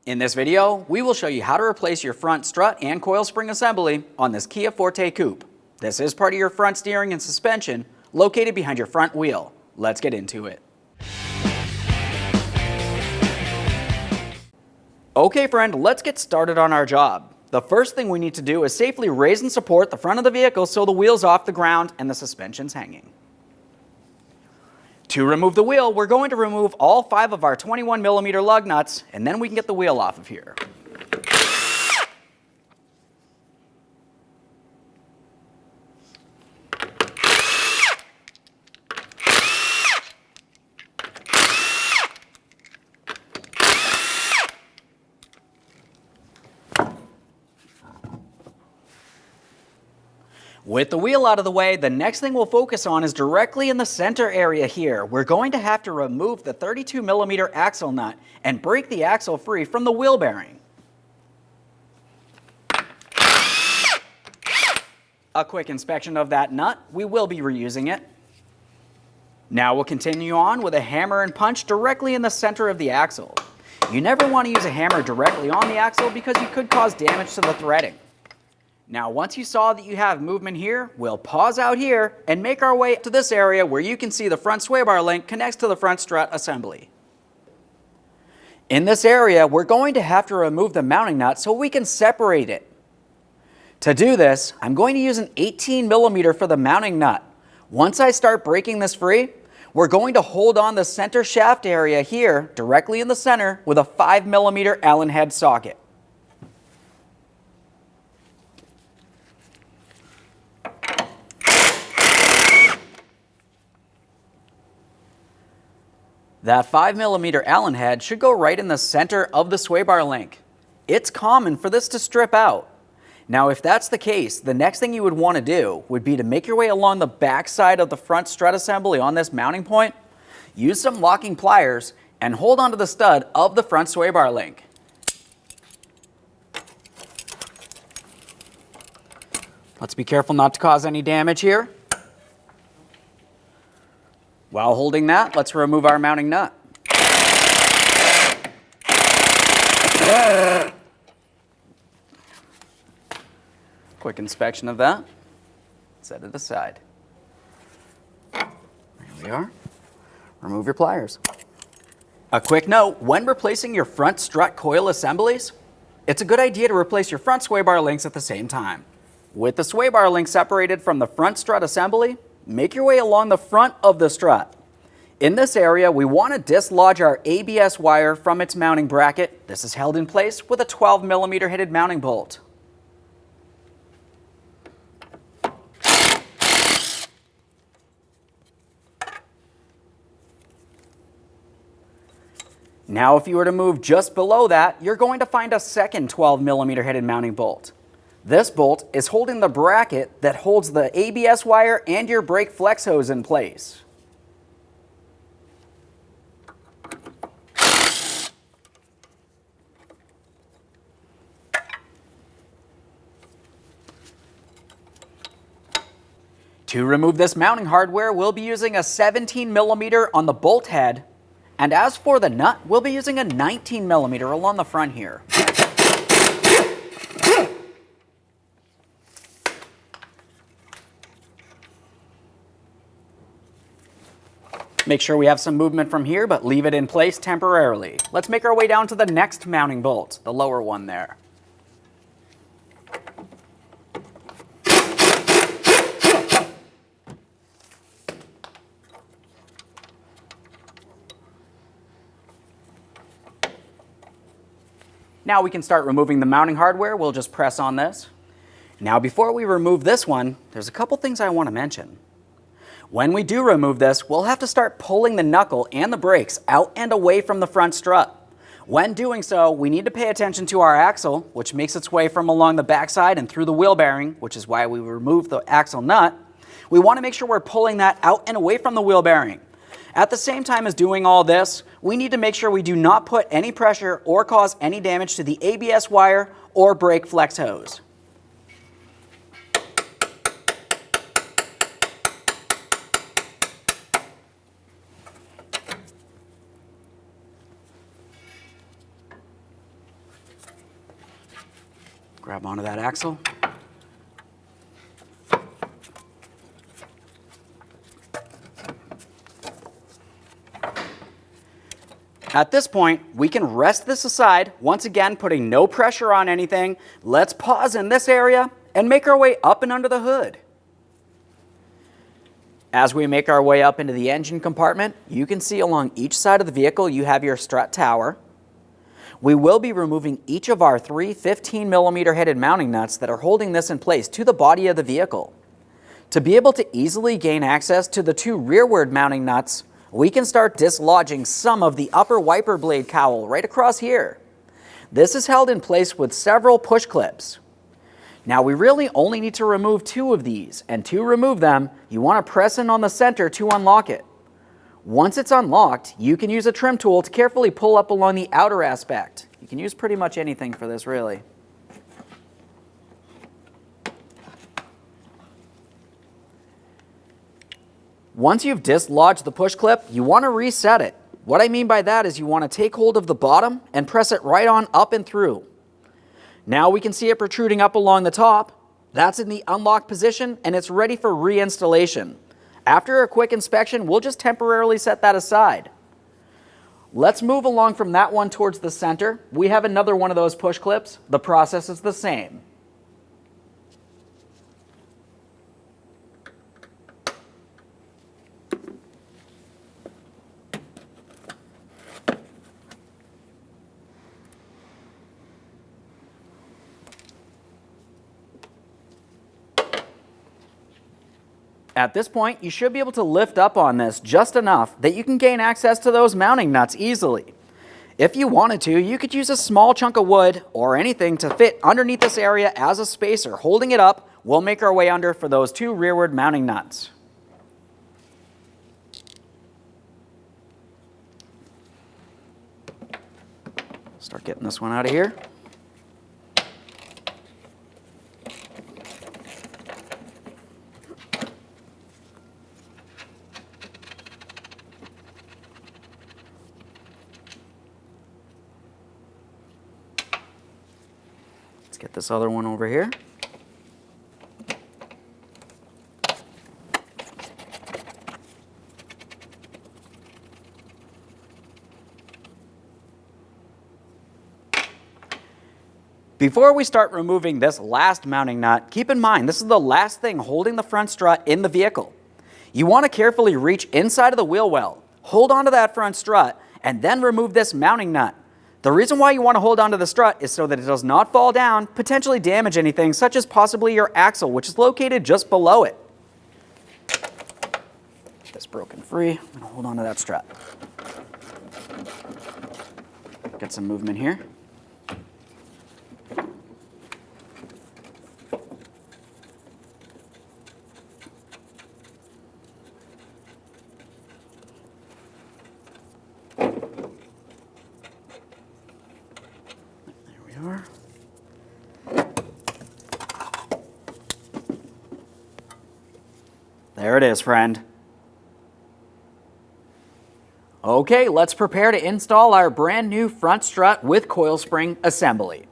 In this video, we will show you how to replace your front strut and coil spring assembly on this Kia Forte Koup. This is part of your front steering and suspension located behind your front wheel. Let's get into it. Okay friend, let's get started on our job. The first thing we need to do is safely raise and support the front of the vehicle so the wheel's off the ground and the suspension's hanging. To remove the wheel, we're going to remove all 5 of our 21mm lug nuts, and then we can get the wheel off of here. With the wheel out of the way, the next thing we'll focus on is directly in the center area here. We're going to have to remove the 32mm axle nut and break the axle free from the wheel bearing. A quick inspection of that nut, we will be reusing it. Now we'll continue on with a hammer and punch directly in the center of the axle. You never want to use a hammer directly on the axle because you could cause damage to the threading. Now once you saw that you have movement here, we'll pause out here and make our way to this area where you can see the front sway bar link connects to the front strut assembly. In this area, we're going to have to remove the mounting nut so we can separate it. To do this, I'm going to use an 18mm for the mounting nut. Once I start breaking this free, we're going to hold on the center shaft area here, directly in the center, with a 5mm Allen head socket. That 5mm Allen head should go right in the center of the sway bar link. It's common for this to strip out. Now if that's the case, the next thing you would want to do would be to make your way along the back side of the front strut assembly on this mounting point, use some locking pliers, and hold onto the stud of the front sway bar link. Let's be careful not to cause any damage here. While holding that, let's remove our mounting nut. Quick inspection of that. Set it aside. There we are. Remove your pliers. A quick note, when replacing your front strut coil assemblies, it's a good idea to replace your front sway bar links at the same time. With the sway bar link separated from the front strut assembly, make your way along the front of the strut. In this area, we want to dislodge our ABS wire from its mounting bracket. This is held in place with a 12mm headed mounting bolt. Now, if you were to move just below that, you're going to find a second 12mm headed mounting bolt. This bolt is holding the bracket that holds the ABS wire and your brake flex hose in place. To remove this mounting hardware, we'll be using a 17mm on the bolt head, and as for the nut, we'll be using a 19mm along the front here. Make sure we have some movement from here, but leave it in place temporarily. Let's make our way down to the next mounting bolt, the lower one there. Now we can start removing the mounting hardware. We'll just press on this. Now before we remove this one, there's a couple things I want to mention. When we do remove this, we'll have to start pulling the knuckle and the brakes out and away from the front strut. When doing so, we need to pay attention to our axle, which makes its way from along the backside and through the wheel bearing, which is why we remove the axle nut. We want to make sure we're pulling that out and away from the wheel bearing. At the same time as doing all this, we need to make sure we do not put any pressure or cause any damage to the ABS wire or brake flex hose. Grab onto that axle. At this point, we can rest this aside, once again putting no pressure on anything. Let's pause in this area and make our way up and under the hood. As we make our way up into the engine compartment, you can see along each side of the vehicle you have your strut tower. We will be removing each of our 3 15mm headed mounting nuts that are holding this in place to the body of the vehicle. To be able to easily gain access to the 2 rearward mounting nuts, we can start dislodging some of the upper wiper blade cowl right across here. This is held in place with several push clips. Now we really only need to remove 2 of these, and to remove them, you want to press in on the center to unlock it. Once it's unlocked, you can use a trim tool to carefully pull up along the outer aspect. You can use pretty much anything for this, really. Once you've dislodged the push clip, you want to reset it. What I mean by that is you want to take hold of the bottom and press it right on up and through. Now we can see it protruding up along the top. That's in the unlocked position and it's ready for reinstallation. After a quick inspection, we'll just temporarily set that aside. Let's move along from that one towards the center. We have another one of those push clips. The process is the same. At this point, you should be able to lift up on this just enough that you can gain access to those mounting nuts easily. If you wanted to, you could use a small chunk of wood or anything to fit underneath this area as a spacer. Holding it up, we'll make our way under for those 2 rearward mounting nuts. Start getting this one out of here. Let's get this other one over here. Before we start removing this last mounting nut, keep in mind this is the last thing holding the front strut in the vehicle. You want to carefully reach inside of the wheel well, hold onto that front strut, and then remove this mounting nut. The reason why you want to hold onto the strut is so that it does not fall down, potentially damage anything, such as possibly your axle, which is located just below it. Get this broken free. I'm going to hold onto that strut. Get some movement here. There it is, friend. Okay, let's prepare to install our brand new front strut with coil spring assembly.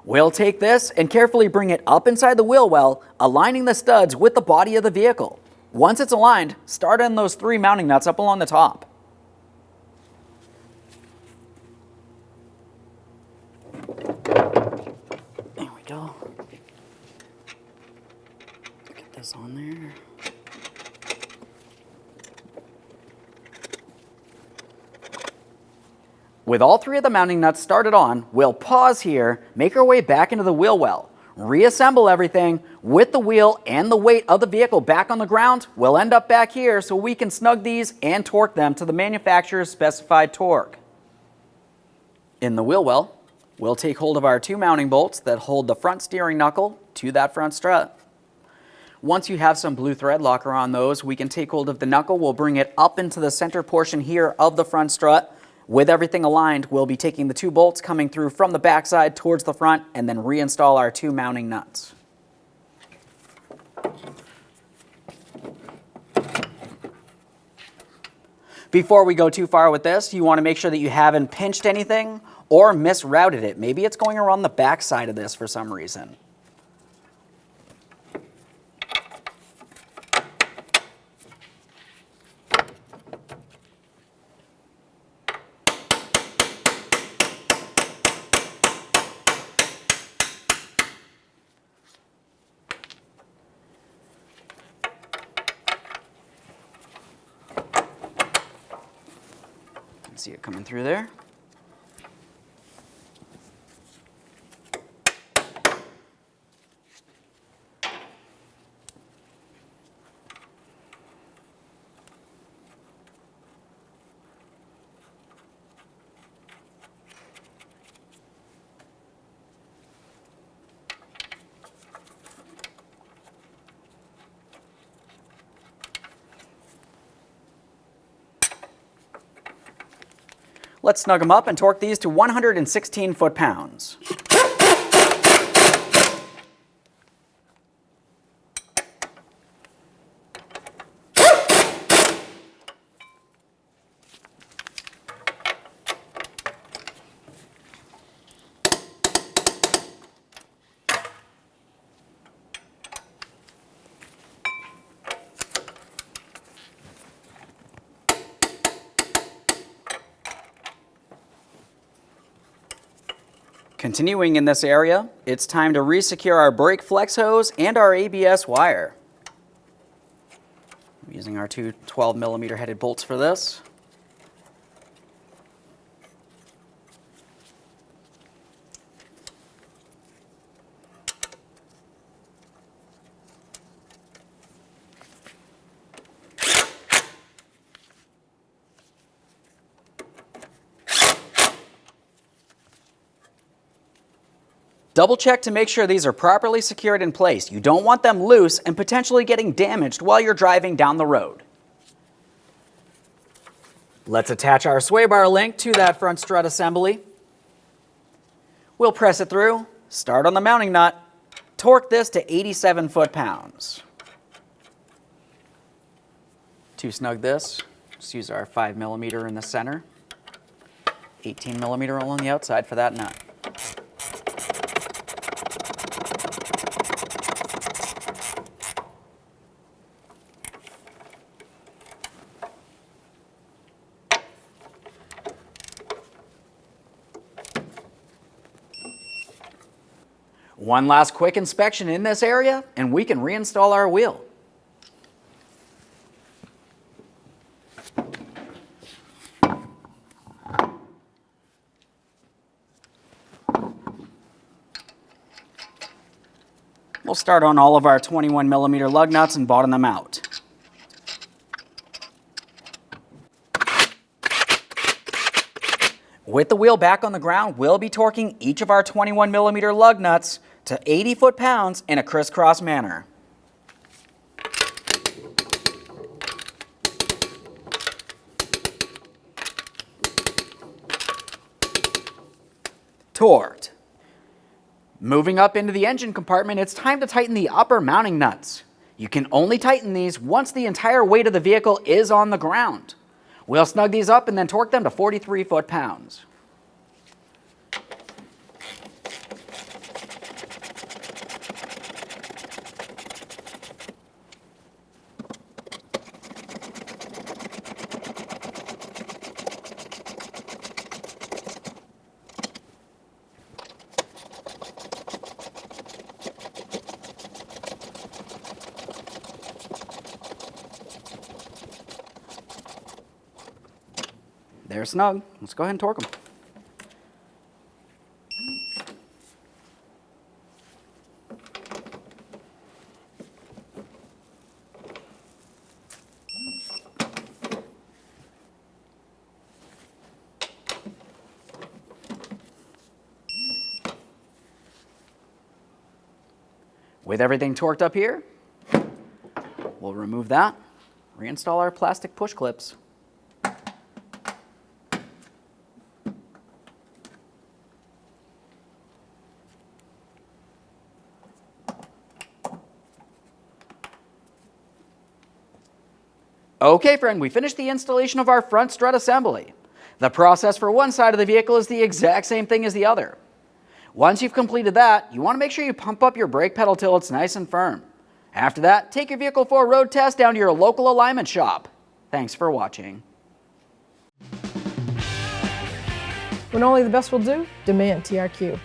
We'll take this and carefully bring it up inside the wheel well, aligning the studs with the body of the vehicle. Once it's aligned, start on those 3 mounting nuts up along the top. There we go. Get this on there. With all 3 of the mounting nuts started on, we'll pause here, make our way back into the wheel well, reassemble everything with the wheel and the weight of the vehicle back on the ground. We'll end up back here so we can snug these and torque them to the manufacturer's specified torque. In the wheel well, we'll take hold of our 2 mounting bolts that hold the front steering knuckle to that front strut. Once you have some blue thread locker on those, we can take hold of the knuckle. We'll bring it up into the center portion here of the front strut. With everything aligned, we'll be taking the 2 bolts coming through from the backside towards the front and then reinstall our 2 mounting nuts. Before we go too far with this, you want to make sure that you haven't pinched anything or misrouted it. Maybe it's going around the back side of this for some reason. See it coming through there. Let's snug them up and torque these to 116 foot-pounds. Continuing in this area, it's time to resecure our brake flex hose and our ABS wire. I'm using our two 12mm headed bolts for this. Double check to make sure these are properly secured in place. You don't want them loose and potentially getting damaged while you're driving down the road. Let's attach our sway bar link to that front strut assembly. We'll press it through, start on the mounting nut, torque this to 87 foot-pounds. To snug this, just use our 5mm in the center, 18mm along the outside for that nut. One last quick inspection in this area, and we can reinstall our wheel. We'll start on all of our 21mm lug nuts and bottom them out. With the wheel back on the ground, we'll be torquing each of our 21mm lug nuts to 80 foot-pounds in a crisscross manner. Torqued. Moving up into the engine compartment, it's time to tighten the upper mounting nuts. You can only tighten these once the entire weight of the vehicle is on the ground. We'll snug these up and then torque them to 43 foot-pounds. They're snug. Let's go ahead and torque them. With everything torqued up here, we'll remove that, reinstall our plastic push clips. Okay, friend, we finished the installation of our front strut assembly. The process for one side of the vehicle is the exact same thing as the other. Once you've completed that, you want to make sure you pump up your brake pedal till it's nice and firm. After that, take your vehicle for a road test down to your local alignment shop. Thanks for watching. When only the best will do, demand TRQ.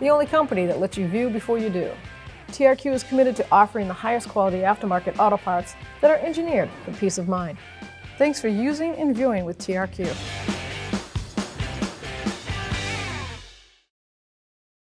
The only company that lets you view before you do. TRQ is committed to offering the highest quality aftermarket auto parts that are engineered for peace of mind. Thanks for using and viewing with TRQ.